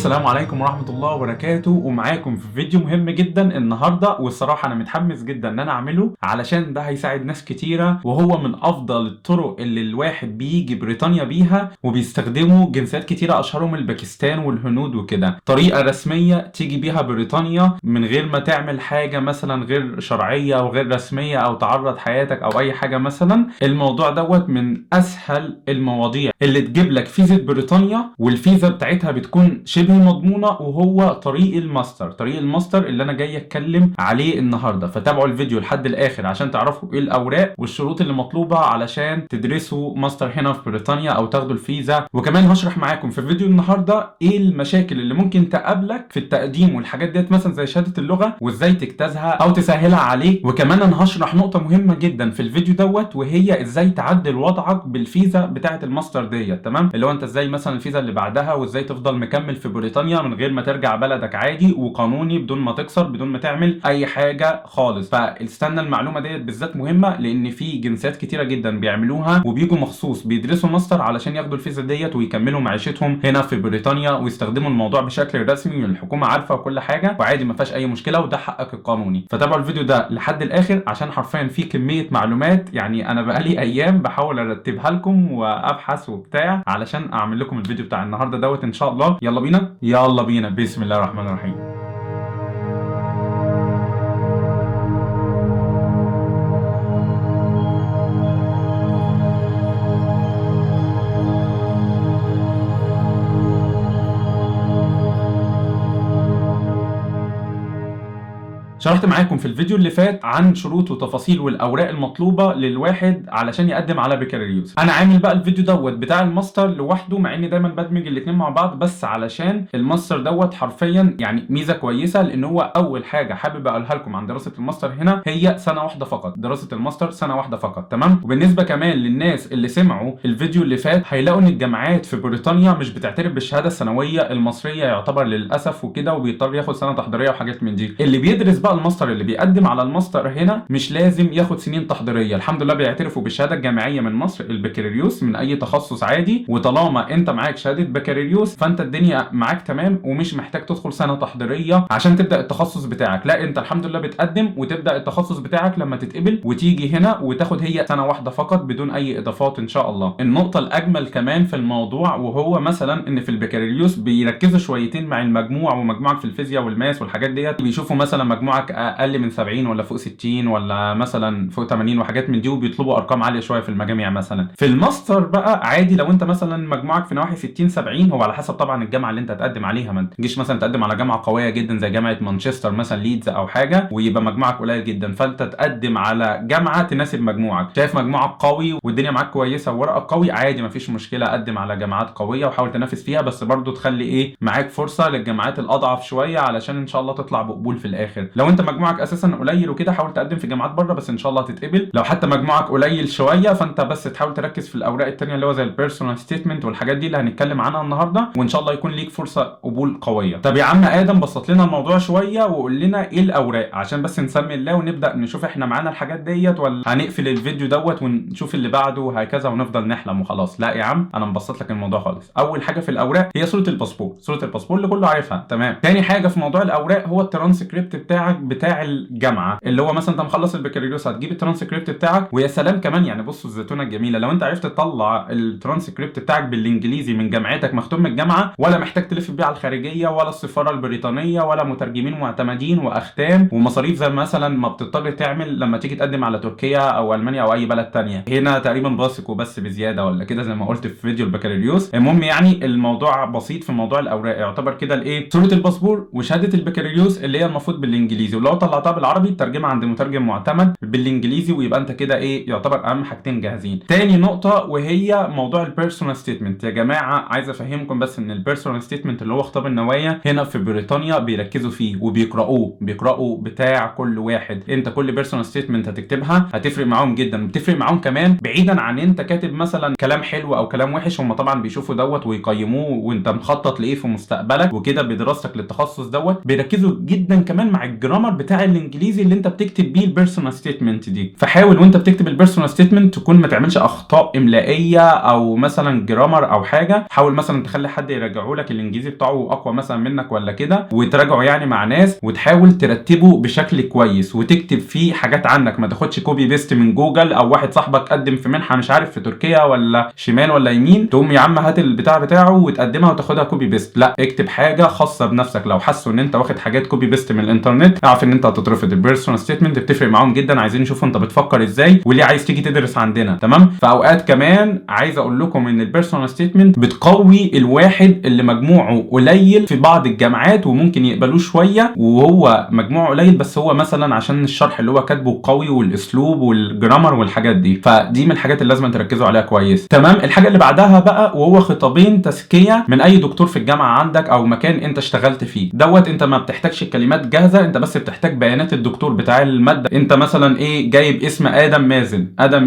السلام عليكم ورحمة الله وبركاته، ومعاكم في فيديو مهم جدا النهاردة، والصراحة أنا متحمس جدا إن أنا أعمله علشان ده هيساعد ناس كتيرة، وهو من أفضل الطرق اللي الواحد بيجي بريطانيا بيها وبيستخدموا جنسيات كتيرة أشهرهم الباكستان والهنود وكده. طريقة رسمية تيجي بيها بريطانيا من غير ما تعمل حاجة مثلا غير شرعية أو غير رسمية أو تعرض حياتك أو أي حاجة مثلا. الموضوع دوت من أسهل المواضيع اللي تجيب لك فيزا بريطانيا، والفيزا بتاعتها بتكون شبه مضمونة، وهو طريق الماستر اللي انا جاي اتكلم عليه النهارده. فتابعوا الفيديو لحد الاخر عشان تعرفوا ايه الاوراق والشروط اللي مطلوبة علشان تدرسوا ماستر هنا في بريطانيا او تاخدوا الفيزا. وكمان هشرح معاكم في فيديو النهارده ايه المشاكل اللي ممكن تقابلك في التقديم والحاجات ديت، مثلا زي شهادة اللغة وازاي تجتازها او تسهلها عليك. وكمان انا هشرح نقطة مهمة جدا في الفيديو دوت، وهي ازاي تعدل وضعك بالفيزا بتاعة الماستر ديت. تمام، اللي هو انت ازاي مثلا الفيزا اللي بعدها، وازاي تفضل مكمل في بريطانيا من غير ما ترجع بلدك عادي وقانوني، بدون ما تكسر، بدون ما تعمل اي حاجه خالص. فاستنى المعلومه ديت بالذات مهمه، لان في جنسيات كتيره جدا بيعملوها وبيجوا مخصوص بيدرسوا ماستر علشان ياخدوا الفيزا ديت ويكملوا معيشتهم هنا في بريطانيا ويستخدموا الموضوع بشكل رسمي والحكومه عارفه وكل حاجه، وعادي ما فيهاش اي مشكله، وده حقك القانوني. فتابعوا الفيديو ده لحد الاخر عشان حرفيا فيه كميه معلومات، يعني انا بقالي ايام بحاول ارتبها لكم وابحث وبتاع علشان اعمل لكم الفيديو بتاع النهارده دوت ان شاء الله. يلا بينا بسم الله الرحمن الرحيم. شرحت معاكم في الفيديو اللي فات عن شروط وتفاصيل والاوراق المطلوبه للواحد علشان يقدم على بكالوريوس. انا عامل بقى الفيديو دوت بتاع الماستر لوحده، مع اني دايما بدمج الاثنين مع بعض، بس علشان الماستر دوت حرفيا يعني ميزه كويسه، لان هو اول حاجه حابب اقولها لكم عن دراسه الماستر هنا هي سنه واحده فقط. دراسه الماستر سنه واحده فقط، تمام. وبالنسبه كمان للناس اللي سمعوا الفيديو اللي فات هيلاقوا ان الجامعات في بريطانيا مش بتعترف بالشهاده الثانويه المصريه يعتبر للاسف وكده، وبيضطر ياخد سنه تحضيريه وحاجات من دي. اللي بيدرس بقى الماستر اللي بيقدم على الماستر هنا مش لازم ياخد سنين تحضيريه، الحمد لله بيعترفوا بالشهاده الجامعيه من مصر البكالوريوس من اي تخصص عادي، وطالما انت معاك شهاده بكالوريوس فانت الدنيا معاك تمام ومش محتاج تدخل سنه تحضيريه عشان تبدا التخصص بتاعك. لا، انت الحمد لله بتقدم وتبدا التخصص بتاعك لما تتقبل وتيجي هنا وتاخد هي سنه واحده فقط بدون اي اضافات ان شاء الله. النقطه الاجمل كمان في الموضوع وهو مثلا ان في البكالوريوس بيركزوا شويتين مع المجموع، ومجموعك في الفيزياء والماس والحاجات ديت بيشوفوا مثلا مجموعك اقل من 70 ولا فوق 60 ولا مثلا فوق 80 وحاجات من دي، وبيطلبوا ارقام عاليه شويه في المجاميع. مثلا في الماستر بقى عادي لو انت مثلا مجموعك في نواحي 60 70، هو على حسب طبعا الجامعه اللي انت هتقدم عليها. ما تجيش مثلا تقدم على جامعه قويه جدا زي جامعه مانشستر مثلا ليدز او حاجه ويبقى مجموعك قليل جدا، فانت تقدم على جامعه تناسب مجموعك. شايف مجموعك قوي والدنيا معاك كويسه وورقك قوي، عادي مفيش مشكله، قدم على جامعات قويه وحاول تنافس فيها، بس برضو تخلي ايه معاك فرصه للجامعات الاضعف شويه علشان ان شاء الله تطلع بقبول في الاخر. لو انت مجموعك اساسا قليل وكده حاول تقدم في جامعات بره، بس ان شاء الله تتقبل. لو حتى مجموعك قليل شويه فانت بس تحاول تركز في الاوراق الثانيه اللي هو زي البيرسونال ستيتمنت والحاجات دي اللي هنتكلم عنها النهارده، وان شاء الله يكون ليك فرصه قبول قويه. طب يا عم ادم بسط لنا الموضوع شويه وقول لنا ايه الاوراق عشان بس نسمي الله ونبدا نشوف احنا معانا الحاجات ديت، ولا هنقفل الفيديو دوت ونشوف اللي بعده وهكذا ونفضل نحلم وخلاص. لا يا عم انا مبسط لك الموضوع خالص. اول حاجه في الاوراق هي صوره الباسبور، صوره الباسبور اللي كله عارفها، تمام. تاني حاجه في موضوع الاوراق هو الترانسكريبت بتاعك بتاع الجامعه، اللي هو مثلا انت مخلص البكالوريوس هتجيب الترانسكريبت بتاعك. ويا سلام كمان، يعني بصوا الزيتونه الجميله، لو انت عرفت تطلع الترانسكريبت بتاعك بالانجليزي من جامعتك مختوم من الجامعه، ولا محتاج تلف بيه على الخارجيه ولا السفاره البريطانيه ولا مترجمين معتمدين واختام ومصاريف زي مثلا ما بتضطر تعمل لما تيجي تقدم على تركيا او المانيا او اي بلد تانية. هنا تقريبا باسك وبس بزياده ولا كده زي ما قلت في فيديو البكالوريوس. المهم يعني الموضوع بسيط في موضوع الاوراق، يعتبر كده الايه صوره الباسبور وشهاده البكالوريوس اللي هي المفروض بالانجليزي، ولو طلعتها بالعربي ترجمها عند مترجم معتمد بالانجليزي، ويبقى انت كده ايه يعتبر اهم حاجتين جاهزين. تاني نقطه وهي موضوع البيرسونال ستيتمنت. يا جماعه عايز افهمكم بس ان البيرسونال ستيتمنت اللي هو خطاب النوايا هنا في بريطانيا بيركزوا فيه وبيقراوا بتاع كل واحد. انت كل بيرسونال ستيتمنت هتكتبها هتفرق معاهم جدا، بتفرق معاهم كمان بعيدا عن انت كاتب مثلا كلام حلو او كلام وحش، هم طبعا بيشوفوا دوت ويقيموه وانت مخطط لايه في مستقبلك وكده بدراستك للتخصص دوت. بيركزوا جدا كمان مع الجرامر الجرامر بتاع الانجليزي اللي انت بتكتب بيه البيرسونال ستيتمنت دي. فحاول وانت بتكتب البيرسونال ستيتمنت تكون ما تعملش اخطاء املائيه او مثلا جرامر او حاجه. حاول مثلا تخلي حد يراجعه لك الانجليزي بتاعه اقوى مثلا منك ولا كده، وتراجعه يعني مع ناس، وتحاول ترتبه بشكل كويس وتكتب فيه حاجات عنك. ما تاخدش كوبي بيست من جوجل او واحد صاحبك قدم في منحه مش عارف في تركيا ولا شمال ولا يمين، تقوم يا عم هات البتاع بتاعه وتقدمها وتاخدها كوبي بيست. لا، اكتب حاجه خاصه بنفسك. لو حسوا ان انت واخد حاجات كوبي بيست من الانترنت اعرف ان انت هتترفض. البيرسونال ستيتمنت بتفرق معاهم جدا، عايزين يشوفوا انت بتفكر ازاي وليه عايز تيجي تدرس عندنا. تمام. فاوقات كمان عايز اقول لكم ان البيرسونال ستيتمنت بتقوي الواحد اللي مجموعه قليل في بعض الجامعات وممكن يقبلوه شويه وهو مجموعه قليل، بس هو مثلا عشان الشرح اللي هو كاتبه قوي والاسلوب والجرامر والحاجات دي. فدي من الحاجات اللي لازم تركزوا عليها كويس. تمام. الحاجه اللي بعدها بقى وهو خطابين تزكيه من اي دكتور في الجامعه عندك او مكان انت اشتغلت فيه. انت ما بتحتاجش الكلمات جاهزه، انت بس بتحتاج بيانات الدكتور بتاع الماده. انت مثلا ايه جايب اسم ادم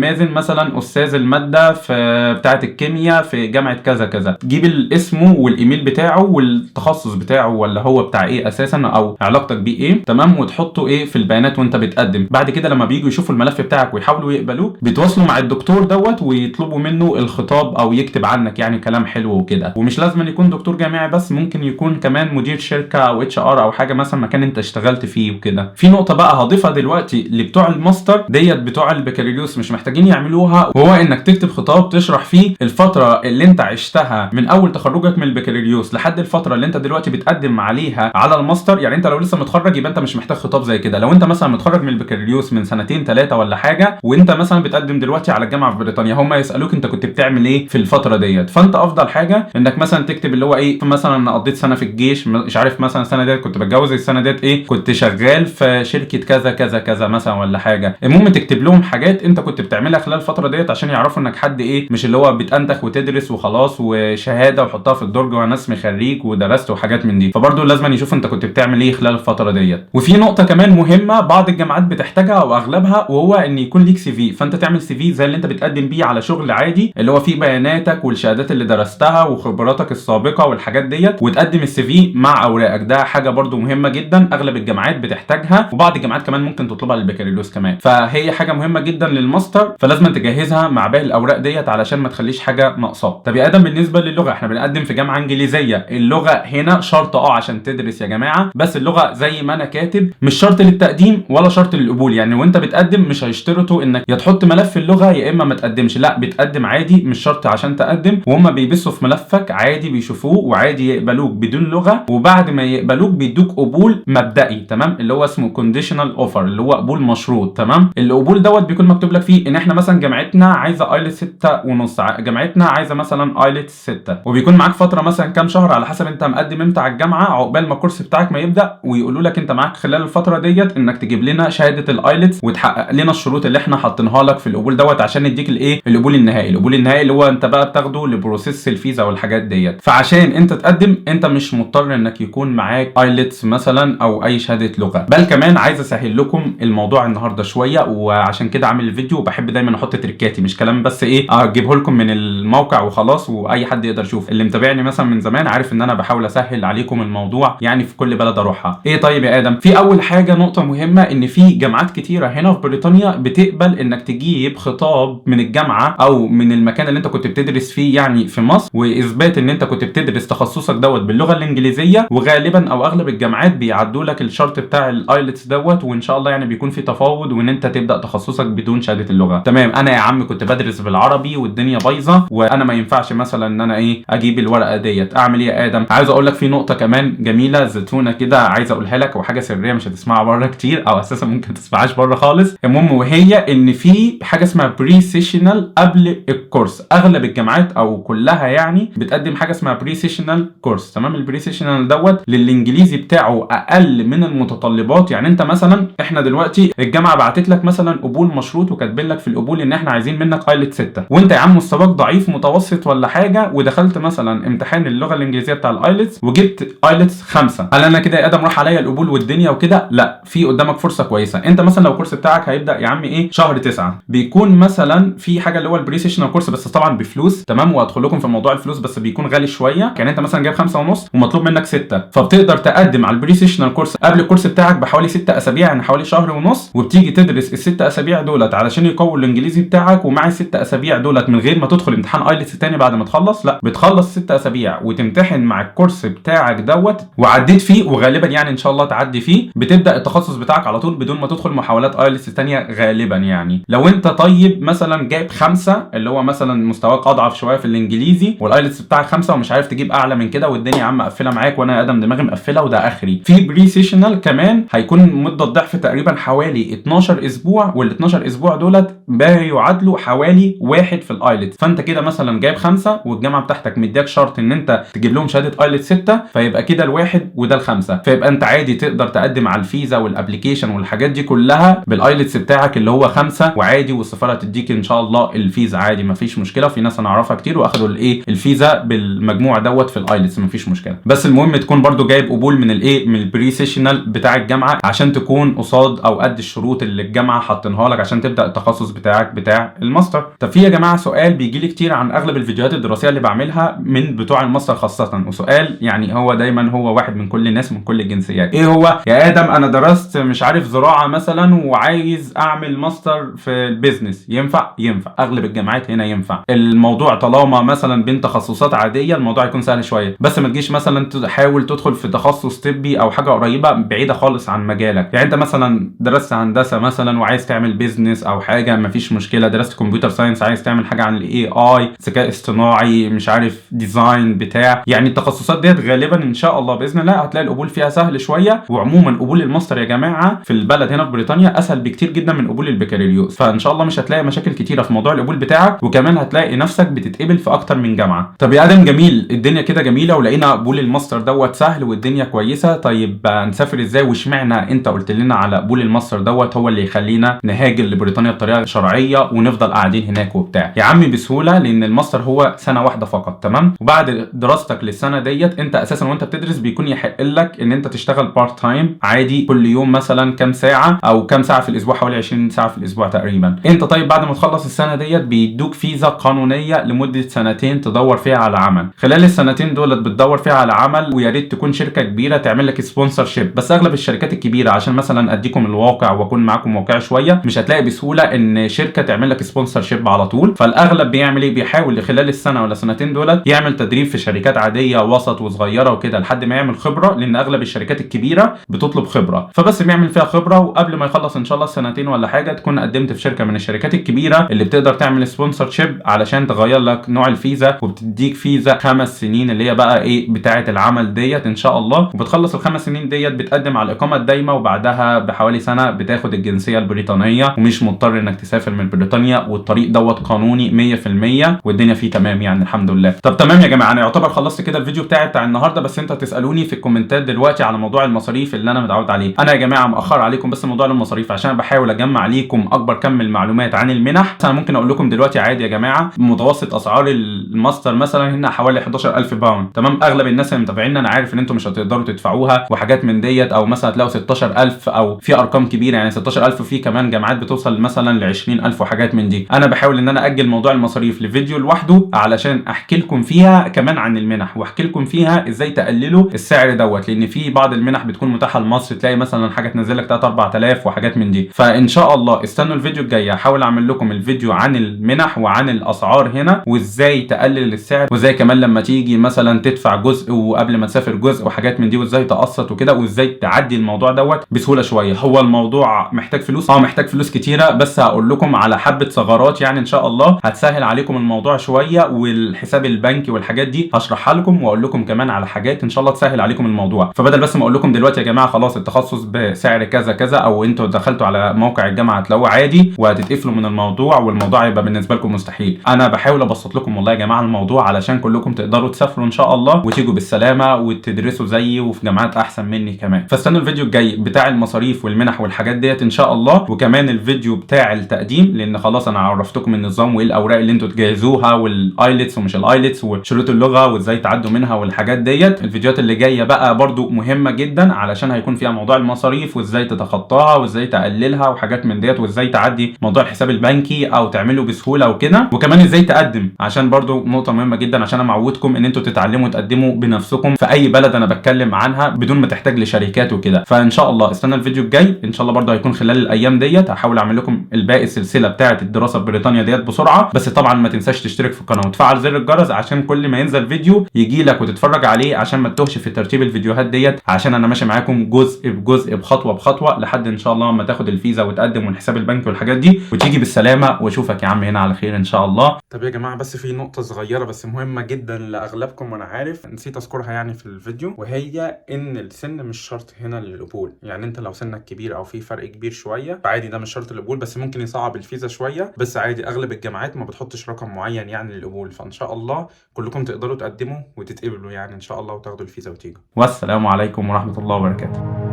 مازن مثلا استاذ الماده في بتاعه الكيمياء في جامعه كذا كذا، تجيب الاسم والايميل بتاعه والتخصص بتاعه ولا هو بتاع ايه اساسا او علاقتك بيه ايه. تمام. وتحطه ايه في البيانات وانت بتقدم. بعد كده لما بييجوا يشوفوا الملف بتاعك ويحاولوا يقبلوك بيتواصلوا مع الدكتور ويطلبوا منه الخطاب او يكتب عنك يعني كلام حلو وكده. ومش لازم أن يكون دكتور جامعي بس، ممكن يكون كمان مدير شركه او اتش ار او حاجه مثلا مكان انت اشتغلت فيه وكده. في نقطه بقى هضيفها دلوقتي اللي بتوع الماستر ديت بتوع البكالوريوس مش محتاجين يعملوها، وهو انك تكتب خطاب تشرح فيه الفتره اللي انت عشتها من اول تخرجك من البكالوريوس لحد الفتره اللي انت دلوقتي بتقدم عليها على الماستر. يعني انت لو لسه متخرج يبقى انت مش محتاج خطاب زي كده. لو انت مثلا متخرج من البكالوريوس من سنتين 3 ولا حاجه وانت مثلا بتقدم دلوقتي على الجامعه في بريطانيا، هم يسالوك انت كنت بتعمل ايه في الفتره ديت. فانت افضل حاجه انك مثلا تكتب اللي هو ايه، مثلا انا قضيت سنه في الجيش مش عارف، مثلا السنه ديت كنت بتجوز، السنه ديت ايه كنت شغال في شركه كذا كذا كذا مثلا ولا حاجه. المهم تكتب لهم حاجات انت كنت بتعملها خلال الفتره ديت عشان يعرفوا انك حد ايه، مش اللي هو بتنتخ وتدرس وخلاص وشهاده وحطها في الدرج وانا اسمي خريج ودرست وحاجات من دي. فبرضه لازم يشوفوا انت كنت بتعمل ايه خلال الفتره ديت. وفي نقطه كمان مهمه بعض الجامعات بتحتاجها او اغلبها، وهو ان يكون ليك سي في. فانت تعمل سي في زي اللي انت بتقدم بيه على شغل عادي اللي هو فيه بياناتك والشهادات اللي درستها وخبراتك السابقه والحاجات ديت، وتقدم السي في مع اوراقك. ده حاجه برضو مهمه جدا اغلب الجامعات بتحتاجها، وبعض الجامعات كمان ممكن تطلبها للبكالوريوس كمان. فهي حاجه مهمه جدا للماستر، فلازم تجهزها مع باقي الاوراق ديت علشان ما تخليش حاجه ناقصاك. طب يا ادم بالنسبه للغه، احنا بنقدم في جامعه انجليزيه، اللغه هنا شرط عشان تدرس يا جماعه، بس اللغه زي ما انا كاتب مش شرط للتقديم ولا شرط للقبول. يعني وانت بتقدم مش هيشترطوا انك يا تحط ملف اللغه يا اما ما تقدمش، لا بتقدم عادي مش شرط عشان تقدم، وهم بيبصوا في ملفك عادي بيشوفوه وعادي يقبلوك بدون لغه، وبعد ما يقبلوك بيدوك قبول مبدئي. تمام. اللي هو اسمه كونديشنال اوفر اللي هو قبول مشروط. تمام. القبول بيكون مكتوب لك فيه ان احنا مثلا جامعتنا عايزه ايلتس 6.5، جامعتنا عايزه مثلا ايلتس 6، وبيكون معاك فتره مثلا كام شهر على حسب انت مقدم امتى على الجامعه عقبال ما الكورس بتاعك ما يبدا، ويقولوا لك انت معاك خلال الفتره ديت انك تجيب لنا شهاده الايلتس وتحقق لنا الشروط اللي احنا حاطينها لك في القبول عشان نديك الايه القبول النهائي. القبول النهائي اللي هو انت بقى بتاخده لبروسيس الفيزا والحاجات ديت. فعشان انت تقدم انت مش مضطر انك يكون معاك ايلتس مثلا او اي شهاده لغه. بل كمان عايز اسهل لكم الموضوع النهارده شويه، وعشان كده عامل الفيديو وبحب دايما احط تريكاتي مش كلام بس ايه اجيبه لكم من الموقع وخلاص واي حد يقدر يشوف. اللي متابعني مثلا من زمان عارف ان انا بحاول اسهل عليكم الموضوع يعني في كل بلد اروحها. ايه طيب يا ادم، في اول حاجه نقطه مهمه ان في جامعات كتيره هنا في بريطانيا بتقبل انك تجيب خطاب من الجامعه او من المكان اللي انت كنت بتدرس فيه يعني في مصر، واثبات ان انت كنت بتدرس تخصصك باللغه الانجليزيه. وغالبا او اغلب الجامعات بيعدوا لك الشرط بتاع الايلتس وان شاء الله يعني بيكون في تفاوض وان انت تبدا تخصصك بدون شهاده اللغه. تمام. انا يا عم كنت بدرس بالعربي والدنيا بايظه وانا ما ينفعش مثلا ان انا اجيب الورقه ديت، اعمل ايه يا ادم؟ عايز اقول لك في نقطه كمان جميله زيتونه كده عايز اقولها لك، وحاجه سريه مش هتسمعها بره كتير او اساسا ممكن تسمعهاش بره خالص. المهم وهي ان في حاجه اسمها بري سيشنال قبل الكورس. اغلب الجامعات او كلها يعني بتقدم حاجه اسمها بري سيشنال كورس. تمام. البري سيشنال للانجليزي بتاعه اقل من المتطلبات. يعني انت مثلا احنا دلوقتي الجامعه بعتت لك مثلا قبول مشروط وكاتبين لك في القبول ان احنا عايزين منك ايلتس 6، وانت يا عم مستواك ضعيف متوسط ولا حاجه ودخلت مثلا امتحان اللغه الانجليزيه بتاع الايلتس وجبت ايلتس 5، هل انا كده يا ادم راح عليا القبول والدنيا وكده؟ لا، في قدامك فرصه كويسه. انت مثلا لو الكورس بتاعك هيبدا يا عم شهر 9، بيكون مثلا في حاجه اللي هو البري سيشنال كورس بس طبعا بفلوس. تمام. وادخل لكم في موضوع الفلوس بس بيكون غالي شويه. يعني انت مثلا جايب 5.5 ومطلوب منك 6، فبتقدر تقدم على البري سيشنال كورس قبل الكورس بتاعك بحوالي 6 اسابيع، يعني حوالي شهر ونص، وبتيجي تدرس ال6 اسابيع دولت علشان يقوي الانجليزي بتاعك. ومع ال6 اسابيع دولت من غير ما تدخل امتحان ايلتس تاني بعد ما تخلص، لا، بتخلص 6 اسابيع وتمتحن مع الكورس بتاعك دوت وعديت فيه، وغالبا يعني ان شاء الله تعدي فيه، بتبدا التخصص بتاعك على طول بدون ما تدخل محاولات ايلتس تانية غالبا. يعني لو انت طيب مثلا جايب 5 اللي هو مثلا مستواك اضعف شويه في الانجليزي والايلتس بتاعك 5 ومش عارف تجيب اعلى من كده والدنيا يا عم مقفله معاك وانا ادم دماغي مقفله وده اخري، في بري سيشنال كمان هيكون مده ضعف تقريبا حوالي 12 اسبوع، وال 12 اسبوع دولت بيعادلوا حوالي 1 في الايلتس. فانت كده مثلا جايب 5 والجامعه بتاعتك مدياك شرط ان انت تجيب لهم شهاده ايلتس 6، فيبقى كده الواحد وده ال5، فيبقى انت عادي تقدر تقدم على الفيزا والابلكيشن والحاجات دي كلها بالايلتس بتاعك اللي هو 5 وعادي، والسفاره تديك ان شاء الله الفيزا عادي مفيش مشكله. في ناس انا اعرفها كتير واخدوا الايه الفيزا بالمجموع دوت في الايلتس مفيش مشكله. بس المهم تكون برضو جايب قبول من الايه من البري سيشنال بتاع الجامعه عشان تكون قصاد او قد الشروط اللي الجامعه حاطينها لك عشان تبدا التخصص بتاعك بتاع الماستر. طب في يا جماعه سؤال بيجي لي كتير عن اغلب الفيديوهات الدراسيه اللي بعملها من بتوع الماستر خاصه، وسؤال يعني هو دايما هو واحد من كل الناس من كل الجنسيات، ايه هو؟ يا ادم انا درست مش عارف زراعه مثلا وعايز اعمل ماستر في البيزنس، ينفع؟ ينفع، اغلب الجامعات هنا ينفع الموضوع طالما مثلا بين تخصصات عاديه الموضوع يكون سهل شويه، بس ما تجيش مثلا تحاول تدخل في تخصص طبي او حاجه قريبه بعيده خالص عن مجالك. يعني انت مثلا درست هندسه مثلا وعايز تعمل بيزنس او حاجه مفيش مشكله، درست كمبيوتر ساينس عايز تعمل حاجه عن الاي اي ذكاء اصطناعي مش عارف ديزاين بتاع، يعني التخصصات ديت غالبا ان شاء الله باذن الله هتلاقي القبول فيها سهل شويه. وعموما قبول الماستر يا جماعه في البلد هنا في بريطانيا اسهل بكتير جدا من قبول البكالوريوس، فان شاء الله مش هتلاقي مشاكل كتيره في موضوع القبول بتاعك، وكمان هتلاقي نفسك بتتقبل في اكتر من جامعه. طب يا ادم جميل الدنيا كده جميله ولقينا قبول الماستر دوت سهل والدنيا كويسه، طيب نسافر ازاي؟ واشمعنى انت قلت لنا على قبول الماستر دوت هو اللي يخلينا نهاجر لبريطانيا بطريقه شرعيه ونفضل قاعدين هناك وبتاع؟ يا عمي بسهوله، لان الماستر هو سنه واحده فقط، تمام؟ وبعد دراستك للسنه ديت انت اساسا وانت بتدرس بيكون يحق لك ان انت تشتغل بارت تايم عادي كل يوم مثلا كام ساعه او كام ساعه في الاسبوع، حوالي 20 ساعه في الاسبوع تقريبا. انت طيب بعد ما تخلص السنه ديت بيدوك فيزا قانونيه لمده سنتين تدور فيها على عمل. خلال السنتين دولت بتدور فيها على عمل، ويا ريت تكون شركه كبيره تعمل لك سبونسر شيب، بس اغلب الشركات الكبيره عشان مثلا اديكم الواقع واكون معاكم واقعي شويه مش هتلاقي بسهوله ان شركه تعمل لك سبونسر شيب على طول، فالاغلب بيعمل ايه؟ بيحاول خلال السنه ولا سنتين دولت يعمل تدريب في شركات عاديه وسط وصغيره وكده لحد ما يعمل خبره، لان اغلب الشركات الكبيره بتطلب خبره، فبس بيعمل فيها خبره وقبل ما يخلص ان شاء الله السنتين ولا حاجه تكون قدمت في شركه من الشركات الكبيره اللي بتقدر تعمل سبونسر شيب علشان تغير لك نوع الفيزا، وبتديك فيزا 5 سنين اللي هي بقى ايه بتاعه العمل ديت ان شاء الله، وبتخلص ال5 سنين ديت بتقدم على الاقامه الدايمه، وبعدها بحوالي سنه بتاخد الجنسيه البريطانيه ومش مضطر انك تسافر من بريطانيا، والطريق دوت قانوني 100% والدنيا فيه تمام يعني الحمد لله. طب تمام يا جماعه، انا يعتبر خلصت كده الفيديو بتاعي بتاع النهارده، بس انتوا تسالوني في الكومنتات دلوقتي على موضوع المصاريف اللي انا متعود عليه. انا يا جماعه مأخر عليكم بس موضوع المصاريف عشان بحاول اجمع ليكم اكبر كم المعلومات عن المنح. انا ممكن اقول لكم دلوقتي عادي يا جماعه متوسط اسعار الماستر مثلا هنا حوالي 11000 باوند، تمام؟ اغلب الناس اللي متابعيننا انا عارف ان انتم مش هتقدروا تدفعوها وحاجات من ديت، او مثلا هتلاقوا 16000 او في ارقام كبيره يعني 16000 في كمان جامعات بتوصل مثلا ل 20000 وحاجات من دي. انا بحاول ان انا اجل موضوع المصاريف لفيديو لوحده علشان احكي لكم فيها كمان عن المنح واحكي لكم فيها ازاي تقللوا السعر دوت، لان في بعض المنح بتكون متاحه لمصر تلاقي مثلا حاجه تنزل لك 3 4000 وحاجات من دي. فان شاء الله استنوا الفيديو الجاي هحاول اعمل لكم الفيديو عن المنح وعن الاسعار هنا وازاي تقلل السعر، وازاي كمان لما تيجي مثلا تدفع جزء وقبل ما تسافر جزء وحاجات من دي، وازاي تقسط وكده، وازاي تعدي الموضوع دوت بسهوله شويه. هو الموضوع محتاج فلوس، محتاج فلوس كتيره، بس هقول لكم على حبه ثغرات يعني ان شاء الله هتسهل عليكم الموضوع شويه، والحساب البنكي والحاجات دي هشرحها لكم واقول لكم كمان على حاجات ان شاء الله تسهل عليكم الموضوع. فبدل بس ما اقول لكم دلوقتي يا جماعه خلاص التخصص بسعر كذا كذا، او انتوا دخلتوا على موقع الجامعه هتلاقوه عادي وهتتقفلوا من الموضوع والموضوع يبقى بالنسبه لكم مستحيل. انا بحاول ابسط لكم والله يا جماعه الموضوع علشان كلكم تقدروا تسافروا ان شاء الله وتيجوا بالسلامه وتدرسوا زيي وفي جامعات احسن مني كمان. فاستنوا الفيديو الجاي بتاع المصاريف والمنح والحاجات ديت ان شاء الله، وكمان الفيديو بتاع التقديم لان خلاص انا عرفتكم النظام وايه الاوراق اللي انتوا تجهزوها والايلتس ومش الايلتس وشروط اللغه وازاي تعدوا منها والحاجات ديت. الفيديوهات اللي جايه بقى برضو مهمه جدا علشان هيكون فيها موضوع المصاريف وازاي تتخطاها وازاي تقللها وحاجات من ديت، وازاي تعدي موضوع الحساب البنكي او تعمله بسهوله وكده، وكمان ازاي تقدم عشان برضو برضو نقطه مهمه جدا عشان انا معودكم ان انتوا تتعلموا تقدموا بنفسكم في اي بلد انا بتكلم عنها بدون ما تحتاج لشركات وكده. فان شاء الله استنى الفيديو الجاي ان شاء الله برضو هيكون خلال الايام ديت. هحاول اعمل لكم الباقي السلسله بتاعه الدراسه في بريطانيا ديت بسرعه، بس طبعا ما تنساش تشترك في القناه وتفعل زر الجرس عشان كل ما ينزل فيديو يجي لك وتتفرج عليه، عشان ما تتوهش في ترتيب الفيديوهات ديت، عشان انا ماشي معاكم جزء بجزء بخطوه بخطوه لحد ان شاء الله ما تاخد الفيزا وتقدم والحساب البنكي والحاجات دي وتيجي بالسلامه، واشوفك يا عم هنا على خير ان شاء الله. طب يا جماعه بس في نقطه صغيره بس مهمه جدا لاغلبكم وانا عارف نسيت اذكرها يعني في الفيديو، وهي ان السن مش شرط هنا للقبول. يعني انت لو سنك كبير او في فرق كبير شويه فعادي ده مش شرط للقبول، بس ممكن يصعب الفيزا شويه، بس عادي اغلب الجامعات ما بتحطش رقم معين يعني للقبول. فان شاء الله كلكم تقدروا تقدموا وتتقبلوا يعني ان شاء الله وتاخدوا الفيزا وتيجوا. والسلام عليكم ورحمه الله وبركاته.